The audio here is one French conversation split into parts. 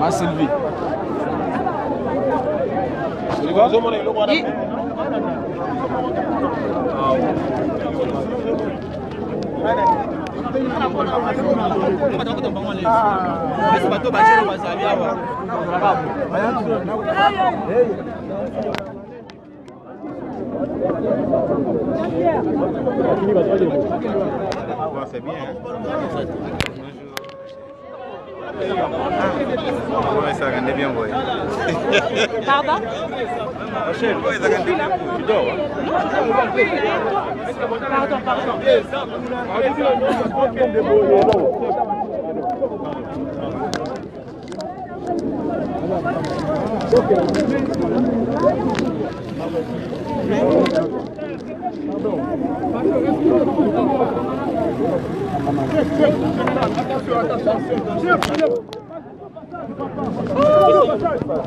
Ma Sylvie. C'est bien, hein? Ouais, ça rendait bien, ouais. Pardon? Ouais, ça rendait bien. Tu dors, hein? Pardon.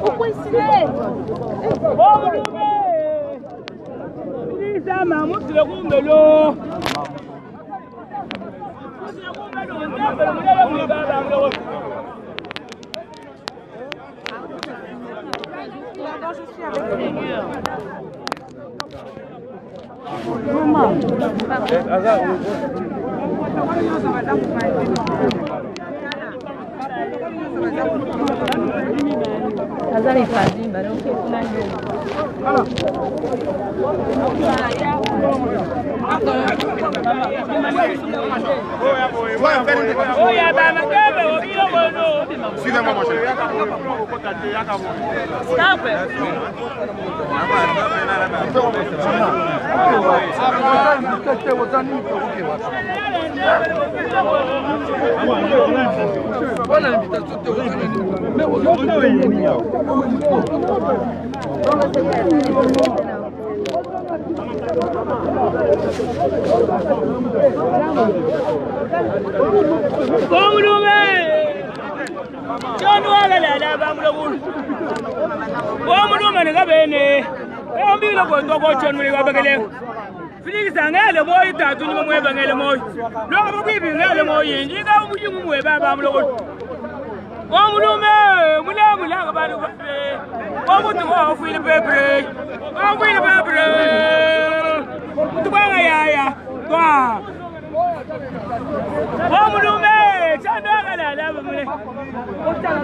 Pourquoi ensinar? Vamos, Lube! Isso é mamãe, se levou o melhor. Je suis avec le Seigneur. Maman. Azali fazi mbara uke kulanje. Oya bana kebe obiro bono. Excusez-moi, mon cher. Stop it.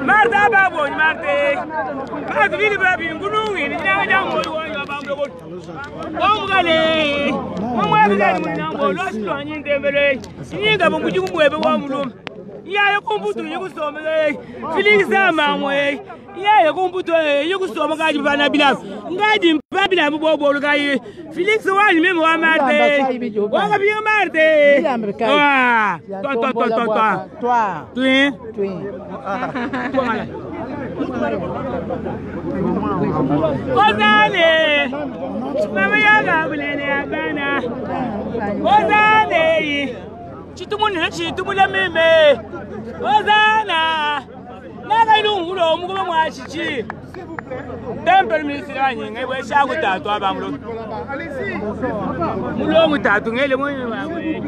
Marta babo Marte. Marta vili babi ngunu ni nyanga mo yo bamlo. Omgale. Momwabile ni nambo lo silo anyi tembele. Nyinga bonguji kumwebe wa mulum. Ya yokumbutu yikusomele. Filisa mamwe. Ya yokumbutu yikusoma kaji bana bila. Ngaji mpabila bobo lukai. Felix wani meme wa Marte. Wa bi Marte. Ah. Toi. Ozane. Mama yaga bulene agana. Ozane. Chitumule meme. Ozana. Naga ilungulo mugoba mwachichi. Temple ministrani ngewe shaku tatu abamlo. Mulo mutatu ngele mwe wawe.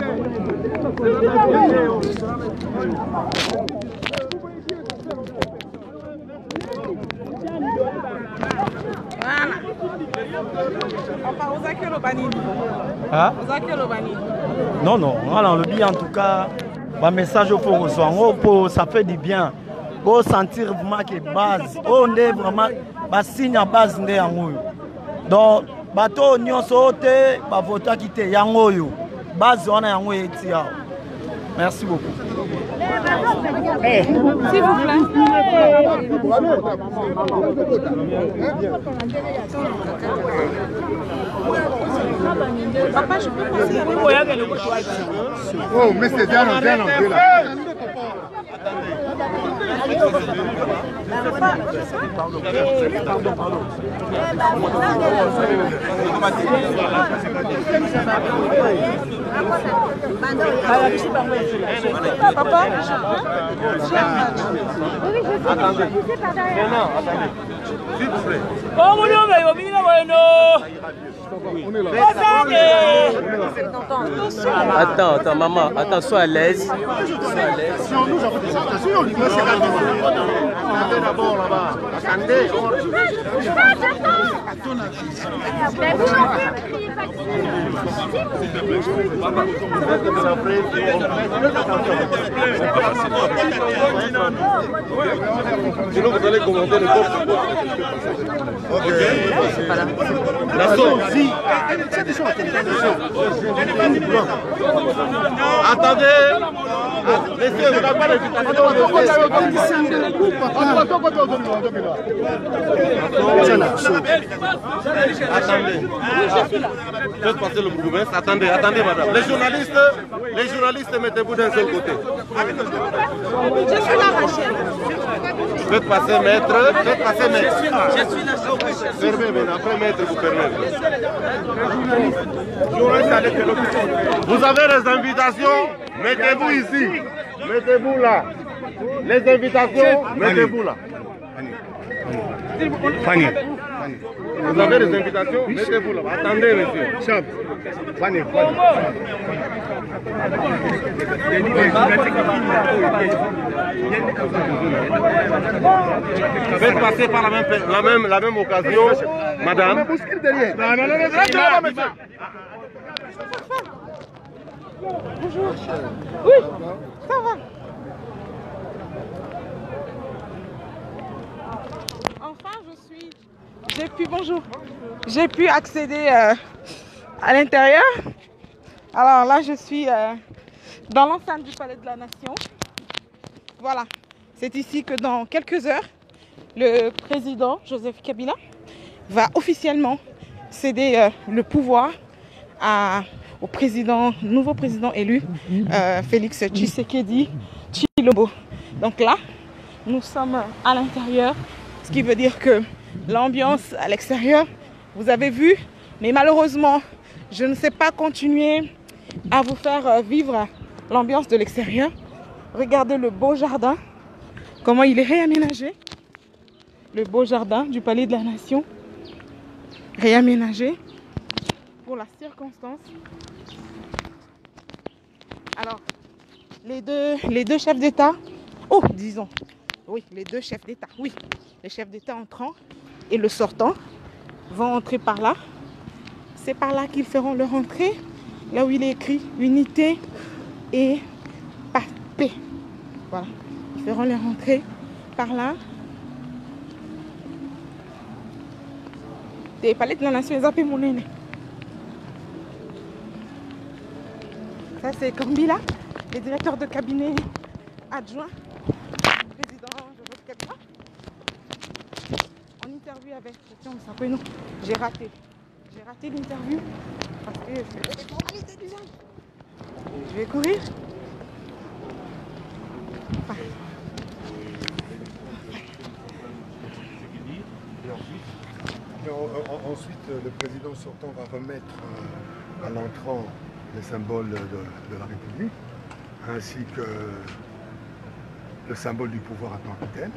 Hein? Non, non, voilà, le bien en tout cas, le message au faut recevoir, ça fait du bien. Pour sentir vraiment que base, on est vraiment signe à base de yango. Donc, bateau nyonso te, ba voter quitter yango yo. Base on a yango etia. Merci beaucoup. S'il vous plaît. Papa, je peux passer. Oh, mais c'est bien là. Papa, attendez. Non, attendez. S'il vous plaît. Oh, mon Dieu, mais il y a Attends, maman, attends, sois à l'aise. D'abord là-bas. Attendez. Sinon vous allez commenter le corps. Ok. Attendez. Laissez, vous n'avez pas l'invitation. Attendez. Faites passer le bourgmestre. Attendez, madame. Les journalistes, mettez-vous d'un seul côté. Je suis là, Rachel. Faites passer maître. Je suis là. Fermez, après maître, vous fermez. Vous avez les invitations, mettez-vous ici. Mettez-vous là. Les invitations, mettez-vous là. Fanny. Vous avez les invitations, mettez-vous là. Attendez, monsieur. Fanny. Faites passer par la même occasion, madame. Non, monsieur. Bonjour. Oui, ça va. Enfin, j'ai pu accéder à l'intérieur. Alors là, je suis dans l'enceinte du Palais de la Nation. Voilà, c'est ici que dans quelques heures, le président Joseph Kabila va officiellement céder le pouvoir au nouveau président élu, Félix Tshisekedi Tshilombo. Donc là, nous sommes à l'intérieur, ce qui veut dire que l'ambiance à l'extérieur, vous avez vu, mais malheureusement, je ne sais pas continuer à vous faire vivre l'ambiance de l'extérieur. Regardez le beau jardin, comment il est réaménagé. Le beau jardin du Palais de la Nation, réaménagé pour la circonstance. Alors, les deux chefs d'État, les deux chefs d'État, les chefs d'État entrant et le sortant vont entrer par là. C'est par là qu'ils feront leur entrée, là où il est écrit unité et paix. Voilà, ils feront leur entrée par là. Des Palais de la Nation, ils appellent mon aîné. Ça c'est Kambila, le directeur de cabinet adjoint du président Joseph Kabila. En interview avec j'ai raté l'interview parce que je fais des formalités d'usage. Je vais courir. Ensuite, le président sortant va remettre à l'entrant les symboles de la République, ainsi que le symbole du pouvoir en tant que tel.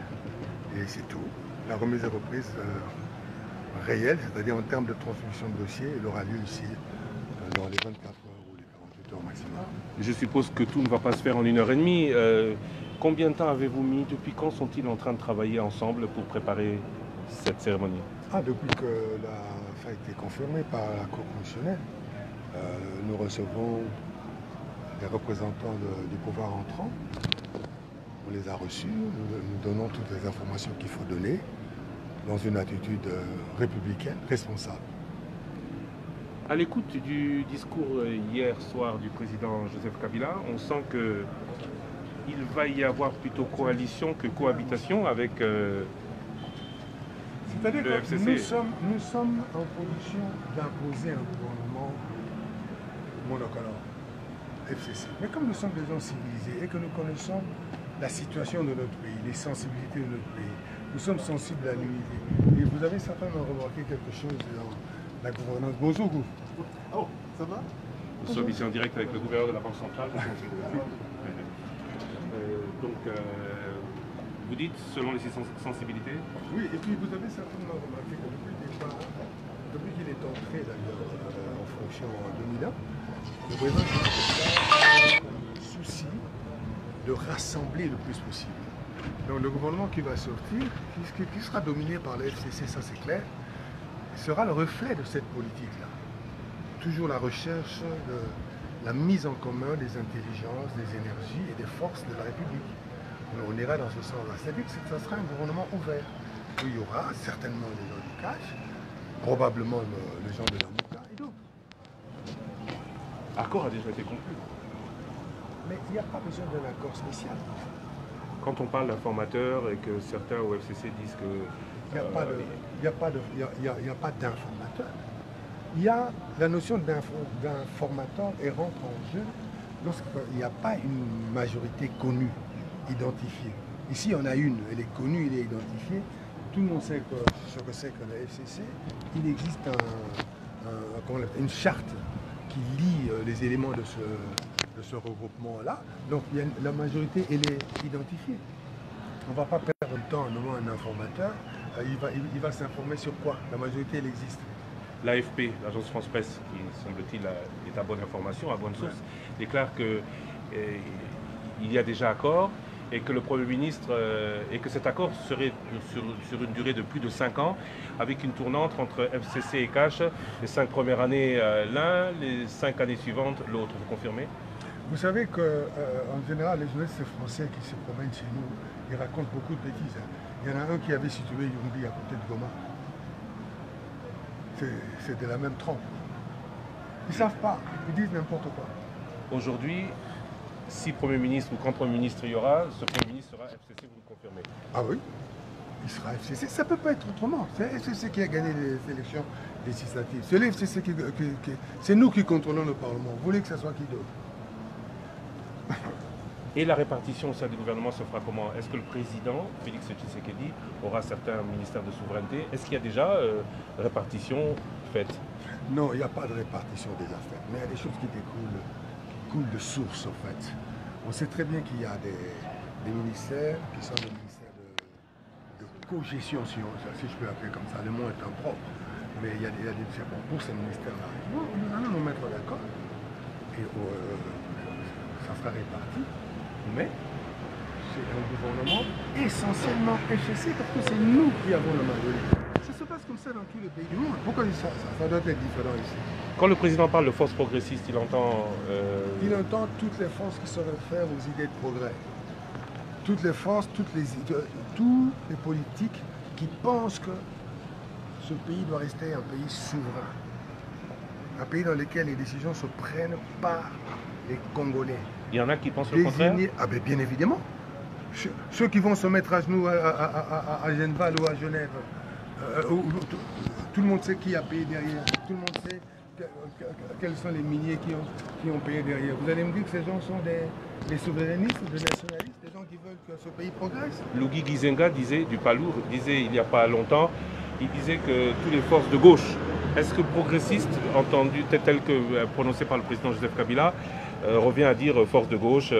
Et c'est tout. La remise et reprise réelle, c'est-à-dire en termes de transmission de dossier, elle aura lieu ici dans les 24 heures ou les 48 heures maximum. Je suppose que tout ne va pas se faire en 1h30. Combien de temps avez-vous mis? Depuis quand sont-ils en train de travailler ensemble pour préparer cette cérémonie? Depuis que la fin a été confirmée par la Cour constitutionnelle, nous recevons les représentants du pouvoir entrant. On les a reçus, nous donnons toutes les informations qu'il faut donner dans une attitude républicaine, responsable. À l'écoute du discours hier soir du président Joseph Kabila, on sent qu'il va y avoir plutôt coalition que cohabitation avec C'est-à-dire le que FCC. nous sommes en position d'imposer un gouvernement monocolore, FCC. Mais comme nous sommes des gens civilisés et que nous connaissons la situation de notre pays, les sensibilités de notre pays, nous sommes sensibles à l'unité. Et vous avez certainement remarqué quelque chose dans la gouvernance. Bonjour, Gouf. Oh, ça va? Nous sommes ici en direct avec le gouverneur de la Banque centrale. Vous dites selon les sensibilités? Oui, et puis vous avez certainement remarqué que depuis qu'il est est entré d'ailleurs en fonction en 2001, le président a le souci de rassembler le plus possible. Donc le gouvernement qui va sortir, qui sera dominé par la FCC, ça c'est clair, sera le reflet de cette politique-là. Toujours la recherche de la mise en commun des intelligences, des énergies et des forces de la République. On ira dans ce sens-là. C'est-à-dire que ça sera un gouvernement ouvert. Il y aura certainement les gens du cash, probablement les gens de la Mouka et d'autres. L'accord a déjà été conclu. Mais il n'y a pas besoin d'un accord spécial. Quand on parle d'informateurs et que certains au FCC disent que... Il n'y a pas d'informateur. Il y a la notion d'informateur et rentre en jeu lorsqu'il n'y a pas une majorité connue, identifiée. Ici, on a une, elle est connue, elle est identifiée. Tout le monde sait ce que c'est que la FCC. Il existe une charte qui lie les éléments de ce regroupement-là. Donc la majorité, elle est identifiée. On ne va pas perdre le temps en nommant un informateur. Il va s'informer sur quoi? La majorité, elle existe. L'AFP, l'agence France-Presse, qui semble-t-il est à bonne information, à bonne source, déclare qu'il y a déjà accord et que le Premier ministre, et que cet accord serait sur une durée de plus de 5 ans, avec une tournante entre FCC et Cash, les 5 premières années l'un, les 5 années suivantes l'autre. Vous confirmez? Vous savez qu'en général, les journalistes français qui se promènent chez nous, ils racontent beaucoup de bêtises. Il y en a un qui avait situé Yumbi à côté de Goma. C'est de la même trempe. Ils ne savent pas, ils disent n'importe quoi. Aujourd'hui, si Premier ministre ou quand Premier ministre il y aura, ce Premier ministre sera FCC, vous le confirmez? Ah oui, il sera FCC. Ça ne peut pas être autrement. C'est FCC qui a gagné les élections législatives. C'est l'FCC c'est nous qui contrôlons le Parlement. Vous voulez que ce soit qui d'autre? Et la répartition au sein du gouvernement se fera comment? Est-ce que le président, Félix Tshisekedi, aura certains ministères de souveraineté? Est-ce qu'il y a déjà répartition faite? Non, il n'y a pas de répartition déjà faite. Mais il y a des choses qui coulent de source en fait. On sait très bien qu'il y a des ministères qui sont des ministères de co-gestion, si je peux l'appeler comme ça. Le mot est impropre. Mais il y a des pour ces ministères-là. Nous allons nous mettre d'accord. Et ça sera réparti. Mais c'est un gouvernement essentiellement FCC parce que c'est nous qui avons la majorité. Ça se passe comme ça dans tous les pays du monde. Pourquoi ça doit être différent ici? Quand le président parle de force progressiste, il entend... Il entend toutes les forces qui se réfèrent aux idées de progrès. Toutes les forces, tous les politiques qui pensent que ce pays doit rester un pays souverain. Un pays dans lequel les décisions se prennent par les Congolais. Il y en a qui pensent le contraire? Ah ben bien évidemment. Ceux qui vont se mettre à genoux à Genève ou à Genève, tout le monde sait qui a payé derrière. Tout le monde sait quels sont les miniers qui ont payé derrière. Vous allez me dire que ces gens sont des souverainistes, des nationalistes, des gens qui veulent que ce pays progresse? Lougi Gizenga du Palour disait il n'y a pas longtemps, il disait que toutes les forces de gauche, est-ce que progressiste, entendu tel que prononcé par le président Joseph Kabila, revient à dire force de gauche,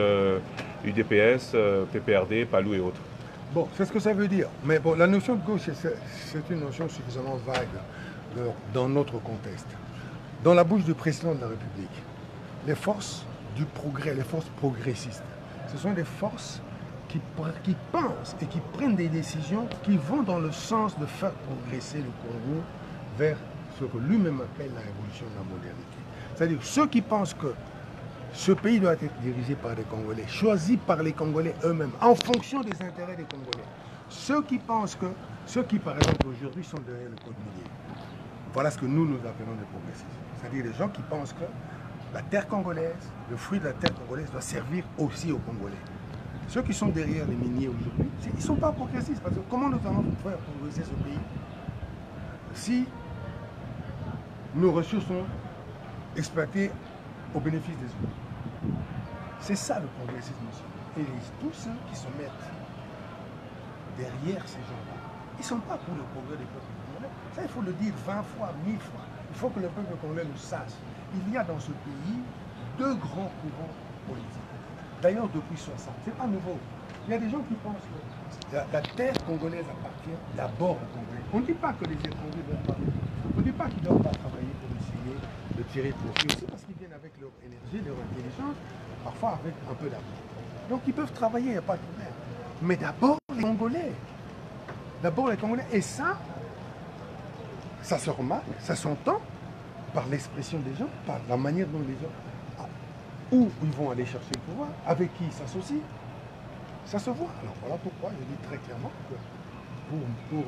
UDPS, PPRD, Palou et autres? Bon, c'est ce que ça veut dire. Mais bon, la notion de gauche, c'est une notion suffisamment vague dans notre contexte. Dans la bouche du président de la République, les forces du progrès, les forces progressistes, ce sont des forces qui pensent et qui prennent des décisions qui vont dans le sens de faire progresser le Congo vers ce que lui-même appelle la révolution de la modernité. C'est-à-dire ceux qui pensent que ce pays doit être dirigé par des Congolais, choisi par les Congolais eux-mêmes, en fonction des intérêts des Congolais. Ceux qui pensent que, ceux qui par exemple aujourd'hui sont derrière le code minier, voilà ce que nous appelons des progressistes. C'est-à-dire des gens qui pensent que la terre congolaise, le fruit de la terre congolaise doit servir aussi aux Congolais. Ceux qui sont derrière les miniers aujourd'hui, ils ne sont pas progressistes. Parce que comment nous allons faire progresser ce pays si nos ressources sont exploitées au bénéfice des autres? C'est ça le progressisme. Et tous ceux qui se mettent derrière ces gens-là, ils ne sont pas pour le progrès des peuples congolais. Ça, il faut le dire 20 fois, 1000 fois. Il faut que le peuple congolais le sache. Il y a dans ce pays deux grands courants politiques. D'ailleurs, depuis 60, c'est pas nouveau. Il y a des gens qui pensent que la terre congolaise appartient d'abord aux Congolais. On ne dit pas que les étrangers ne doivent pas. On ne dit pas qu'ils ne doivent pas travailler pour essayer de tirer profit aussi parce qu'ils viennent avec leur énergie, leur intelligence, parfois avec un peu d'amour. Donc ils peuvent travailler, il n'y a pas de problème. Mais d'abord les Congolais. D'abord les Congolais. Et ça se remarque, ça s'entend par l'expression des gens, par la manière dont les gens, où ils vont aller chercher le pouvoir, avec qui ils s'associent. Ça se voit. Alors voilà pourquoi je dis très clairement que pour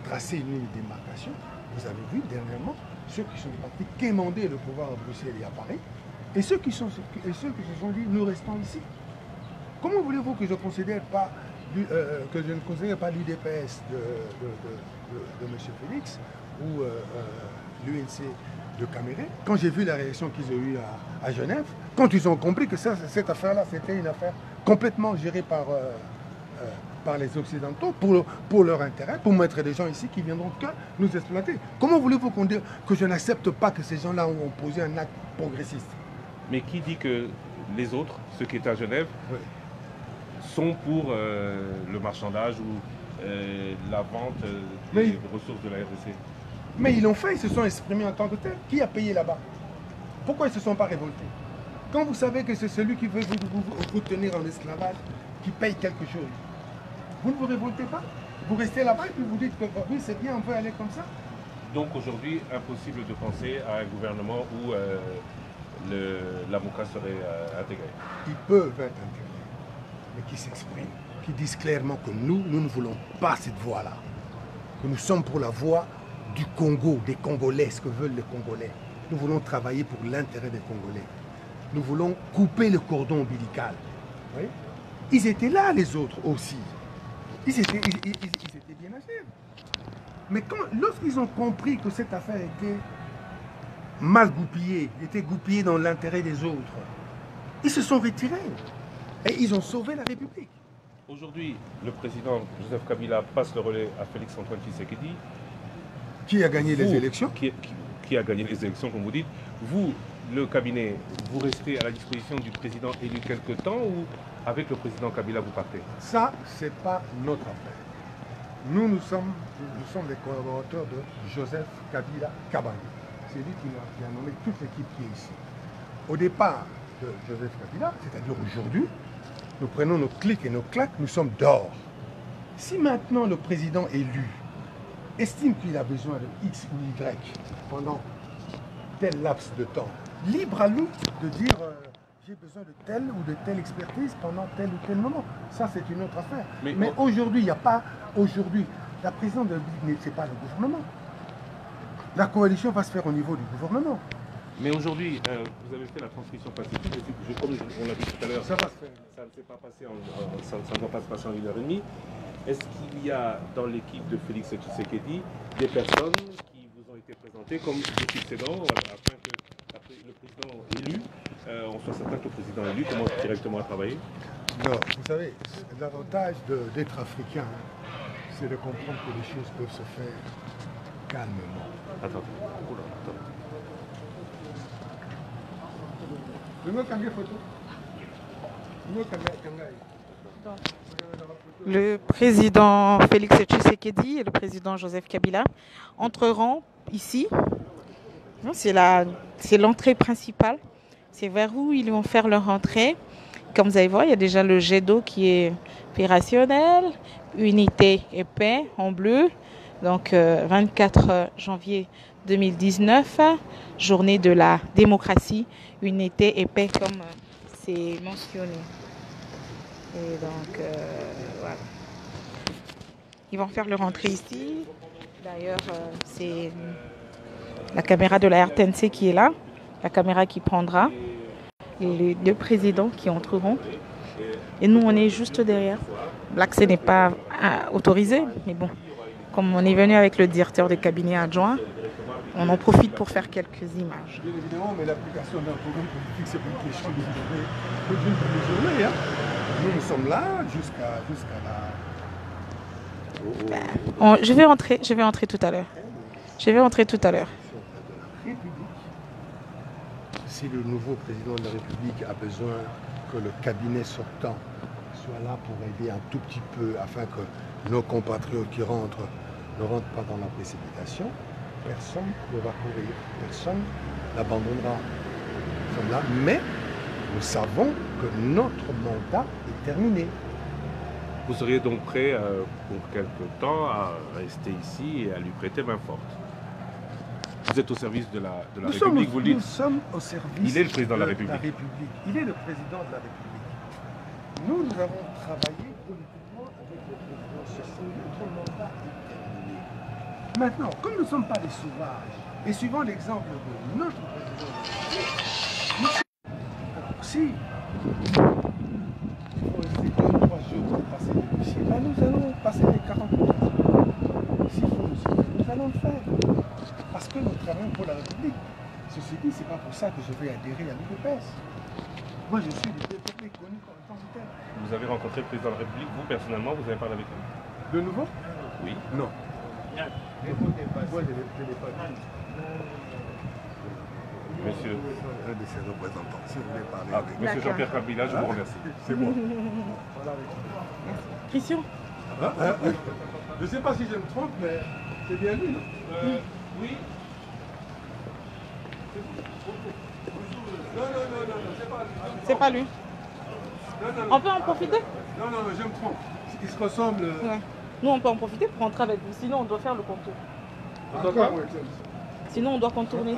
tracer une ligne de démarcation, vous avez vu dernièrement ceux qui sont partis quémander le pouvoir à Bruxelles et à Paris, et ceux qui se sont dit nous restons ici. Comment voulez-vous que je ne considère pas l'UDPS de M. Félix ou l'UNC de Caméré, quand j'ai vu la réaction qu'ils ont eue à Genève, quand ils ont compris que cette affaire-là, c'était une affaire complètement gérée par les Occidentaux pour leur intérêt, pour mettre des gens ici qui viendront que nous exploiter. Comment voulez-vous qu'on dise que je n'accepte pas que ces gens-là ont posé un acte progressiste? Mais qui dit que les autres, ceux qui étaient à Genève, oui, sont pour le marchandage ou la vente des ressources de la RDC? Mais ils l'ont fait, ils se sont exprimés en tant que tel. Qui a payé là-bas? Pourquoi ils ne se sont pas révoltés? Quand vous savez que c'est celui qui veut vous tenir en esclavage qui paye quelque chose, vous ne vous révoltez pas? Vous restez là-bas et puis vous dites que oui, c'est bien, on peut aller comme ça? Donc aujourd'hui, impossible de penser à un gouvernement où l'avocat serait intégré. Ils peuvent être intégrés, mais qui s'expriment, qui disent clairement que nous ne voulons pas cette voie-là. Que nous sommes pour la voie du Congo, des Congolais, ce que veulent les Congolais. Nous voulons travailler pour l'intérêt des Congolais. Nous voulons couper le cordon ombilical. Oui? Ils étaient là, les autres aussi. Ils étaient bien âgés. Mais lorsqu'ils ont compris que cette affaire était mal goupillée, était goupillée dans l'intérêt des autres, ils se sont retirés. Et ils ont sauvé la République. Aujourd'hui, le président Joseph Kabila passe le relais à Félix-Antoine Tshisekedi. Qui a gagné les élections? Qui a gagné les élections, comme vous dites. Vous, le cabinet, vous restez à la disposition du président élu quelque temps ou avec le président Kabila, vous partez? Ça, ce n'est pas notre affaire. Nous sommes les collaborateurs de Joseph Kabila Kabange. C'est lui qui a nommé toute l'équipe qui est ici. Au départ de Joseph Kabila, c'est-à-dire aujourd'hui, nous prenons nos clics et nos claques, nous sommes dehors. Si maintenant le président élu estime qu'il a besoin de X ou Y pendant tel laps de temps, libre à lui de dire j'ai besoin de telle ou de telle expertise pendant tel ou tel moment. Ça, c'est une autre affaire. Mais aujourd'hui, il n'y a pas... Aujourd'hui, la présidence de la République, ce n'est pas le gouvernement. La coalition va se faire au niveau du gouvernement. Mais aujourd'hui, vous avez fait la transcription pacifique, comme on l'a vu tout à l'heure, ça ne s'est pas passé ça ne doit pas se passer en 1h30. Est-ce qu'il y a dans l'équipe de Félix Tshisekedi des personnes qui vous ont été présentées comme des succédants afin que le président élu, on soit certain que le président élu commence directement à travailler? Non, vous savez, l'avantage d'être africain, c'est de comprendre que les choses peuvent se faire calmement. Attends. Le président Félix Tshisekedi et le président Joseph Kabila entreront ici. C'est l'entrée principale. C'est vers où ils vont faire leur entrée. Comme vous allez voir, il y a déjà le jet d'eau qui est opérationnel. Unité et paix en bleu. Donc 24 janvier 2019, journée de la démocratie, unité et paix comme c'est mentionné. Et donc voilà. Ils vont faire leur entrée ici. D'ailleurs, c'est la caméra de la RTNC qui est là, la caméra qui prendra les deux présidents qui entreront. Et nous, on est juste derrière. L'accès n'est pas autorisé, mais bon. Comme on est venu avec le directeur de cabinet adjoint, on en profite pour faire quelques images. Bien évidemment, mais l'application d'un programme politique, c'est pas une question d'une journée. Hein. Nous sommes là jusqu'à la... Je vais entrer tout à l'heure. Si le nouveau président de la République a besoin que le cabinet sortant soit là pour aider un tout petit peu afin que nos compatriotes qui rentrent ne rentrent pas dans la précipitation, personne ne va courir, personne n'abandonnera. Nous sommes là, mais nous savons que notre mandat est terminé. Vous seriez donc prêt pour quelque temps à rester ici et à lui prêter main forte. Vous êtes au service de la République, vous le dites. Nous sommes au service Il est le président de la République. Il est le président de la République. Nous avons travaillé politiquement avec le président Chassin. Notre mandat est terminé. Maintenant, comme nous ne sommes pas des sauvages, et suivant l'exemple de notre président de la République, si il faut rester 2-3 jours pour passer le dossier, là nous allons passer les 48 heures. S'il faut nous allons le faire. Parce que nous travaillons pour la République. Ceci dit, ce n'est pas pour ça que je vais adhérer à l'UDPS. Moi, je suis développé connu comme tant que tel. Vous avez rencontré le président de la République, vous personnellement, vous avez parlé avec lui? De nouveau? Oui. Non. Moi, je ne l'ai pas dit. Monsieur. Un de ses représentants. Si vous voulez parler avec Monsieur Jean-Pierre Kabila, je vous remercie. C'est moi. Christian. Je ne sais pas si je me trompe, mais c'est bien lui, non? Oui. Non, C'est pas lui. On peut en profiter? Non, je me trompe. Il se ressemble. Ouais. Nous, on peut en profiter pour rentrer avec vous. Sinon, on doit faire le contour. Encore, oui. Sinon, on doit contourner.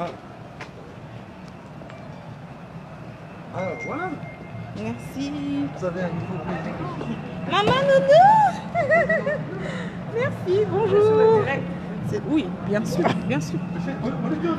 Alors, voilà. Merci. Vous avez un nouveau bébé. Maman Nounou. Merci, bonjour. Oui, bien sûr, bien sûr. On est bien.